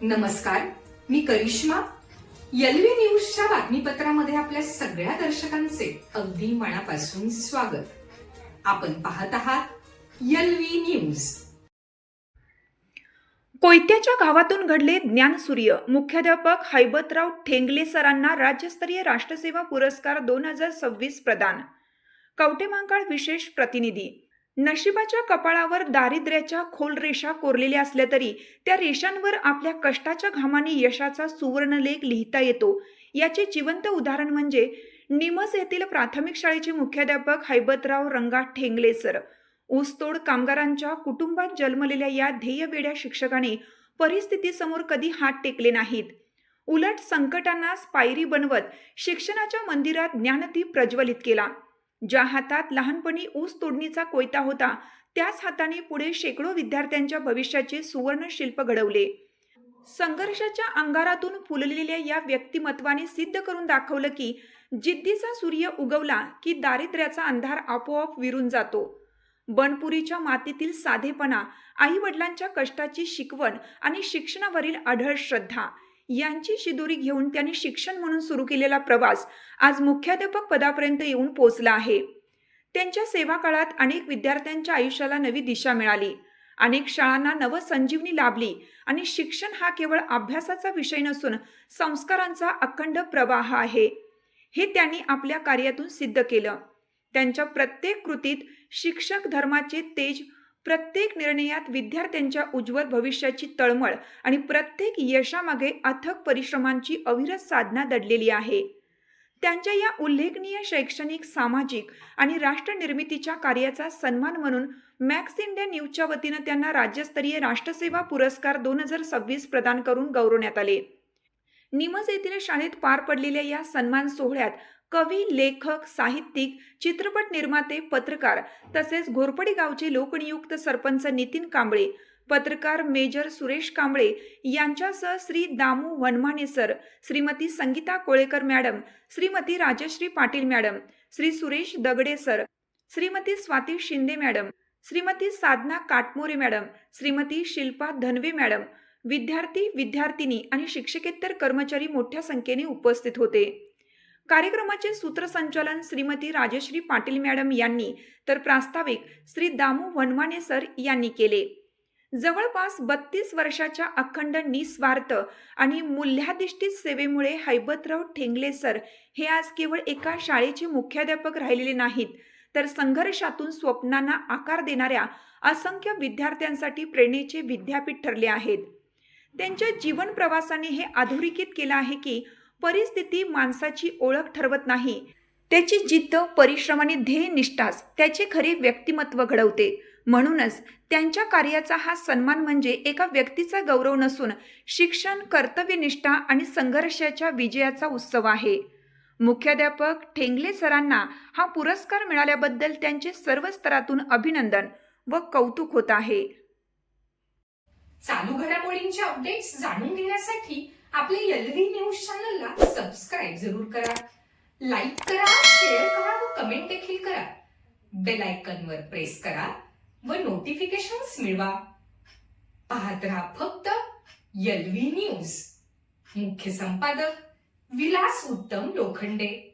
नमस्कार, मी करिश्मा. एलव्ही न्यूजच्या बातमीपत्रामध्ये आपल्या सगळ्या दर्शकांचे अगदी मनापासून स्वागत. आपण पाहत आहात एलव्ही न्यूज. कोयत्याच्या गावातून घडले ज्ञानसूर्य. मुख्याध्यापक हैबतराव ठेंगले सरांना राज्यस्तरीय राष्ट्रसेवा पुरस्कार 2026 प्रदान. कवठेमहांकाळ विशेष प्रतिनिधी. नशिबाच्या कपाळावर दारिद्र्याच्या खोल रेषा कोरलेल्या असल्या तरी त्या रेषांवर आपल्या कष्टाच्या घामाने यशाचा सुवर्णलेख लिहिता येतो. याचे जिवंत उदाहरण म्हणजे निमस येथील प्राथमिक शाळेचे मुख्याध्यापक हैबतराव रंगा ठेंगले सर. ऊसतोड कामगारांच्या कुटुंबात जन्मलेल्या या ध्येयवेड्या शिक्षकाने परिस्थितीसमोर कधी हात टेकले नाहीत. उलट संकटांनाच पायरी बनवत शिक्षणाच्या मंदिरात ज्ञानदीप प्रज्वलित केला. ज्या हातात लहानपणी ऊस तोडणीचा कोयता होता, त्याच हाताने पुढे शेकडो विद्यार्थ्यांच्या भविष्याचे सुवर्ण शिल्प घडवले. संघर्षाच्या अंगारातून फुललेल्या या व्यक्तिमत्वाने सिद्ध करून दाखवलं की जिद्दीचा सूर्य उगवला की दारिद्र्याचा अंधार आपोआप विरून जातो. बनपुरीच्या मातीतील साधेपणा, आई वडिलांच्या कष्टाची शिकवण आणि शिक्षणावरील अढळ श्रद्धा यांची शिदोरी घेऊन त्यांनी शिक्षण म्हणून सुरू केलेला प्रवास आज मुख्याध्यापक पदापर्यंत येऊन पोहोचला आहे. त्यांच्या सेवा काळात अनेक विद्यार्थ्यांच्या आयुष्याला नवी दिशा मिळाली, अनेक शाळांना नवसंजीवनी लाभली आणि शिक्षण हा केवळ अभ्यासाचा विषय नसून संस्कारांचा अखंड प्रवाह आहे, हे त्यांनी आपल्या कार्यातून सिद्ध केलं. त्यांच्या प्रत्येक कृतीत शिक्षक धर्माचे तेज, प्रत्येक निर्णयात विद्यार्थ्यांच्या उज्ज्वल भविष्याची तळमळ आणि प्रत्येक यशामागे अथक परिश्रमांची अविरत साधना दडलेली आहे. त्यांच्या या उल्लेखनीय शैक्षणिक, सामाजिक आणि राष्ट्रनिर्मितीच्या कार्याचा सन्मान म्हणून मॅक्स इंडिया न्यूजच्या वतीनं त्यांना राज्यस्तरीय राष्ट्रसेवा पुरस्कार 2026 प्रदान करून गौरवण्यात आले. निमस येथील शाळेत पार पडलेल्या या सन्मान सोहळ्यात कवी, लेखक, साहित्यिक, चित्रपट निर्माते, पत्रकार तसेच घोरपडी गावचे लोकनियुक्त सरपंच नितीन कांबळे, पत्रकार मेजर सुरेश कांबळे यांच्यासह Shri Damu Wanmane sir, Shrimati Sangita Kolekar madam, Shrimati Rajashree Patil madam, Shri Suresh Dagade sir, Shrimati Swati Shinde madam, Shrimati Sadhana Katmore madam, Shrimati Shilpa Dhanve madam, विद्यार्थी, विद्यार्थिनी आणि शिक्षकेतर कर्मचारी मोठ्या संख्येने उपस्थित होते. कार्यक्रमाचे सूत्रसंचालन श्रीमती राजश्री पाटील मॅडम यांनी तर प्रास्ताविक श्री दामू वनमाने सर यांनी केले. जवळपास 32 वर्षाच्या अखंड निस्वार्थ आणि मूल्याधिष्ठित सेवेमुळे हैबतराव ठेंगले सर हे आज केवळ एका शाळेचे मुख्याध्यापक राहिलेले नाहीत, तर संघर्षातून स्वप्नांना आकार देणाऱ्या असंख्य विद्यार्थ्यांसाठी प्रेरणेचे विद्यापीठ ठरले आहेत. त्यांच्या जीवन प्रवासाने हे अधोरेखित केलं आहे की परिस्थिती माणसाची ओळख ठरवत नाही, त्याची जिद्द, परिश्रम आणि ध्येयनिष्ठाच त्याचे खरे व्यक्तिमत्व घडवते. म्हणूनच त्यांच्या कार्याचा हा सन्मान म्हणजे एका व्यक्तीचा गौरव नसून शिक्षण, कर्तव्यनिष्ठा आणि संघर्षाच्या विजयाचा उत्सव आहे. मुख्याध्यापक ठेंगले सरांना हा पुरस्कार मिळाल्याबद्दल त्यांचे सर्व स्तरातून अभिनंदन व कौतुक होत आहे. चालू घडामोडींचे अपडेट्स जाणून घेण्यासाठी आपल्या एलव्ही न्यूज चॅनलला सबस्क्राईब जरूर करा, लाईक करा, शेअर करा व कमेंट देखील करा. बेल आयकॉनवर प्रेस करा व नोटिफिकेशन्स मिळवा. पाहत रहा फक्त एलव्ही न्यूज. मुख्य संपादक विलास उत्तम लोखंडे.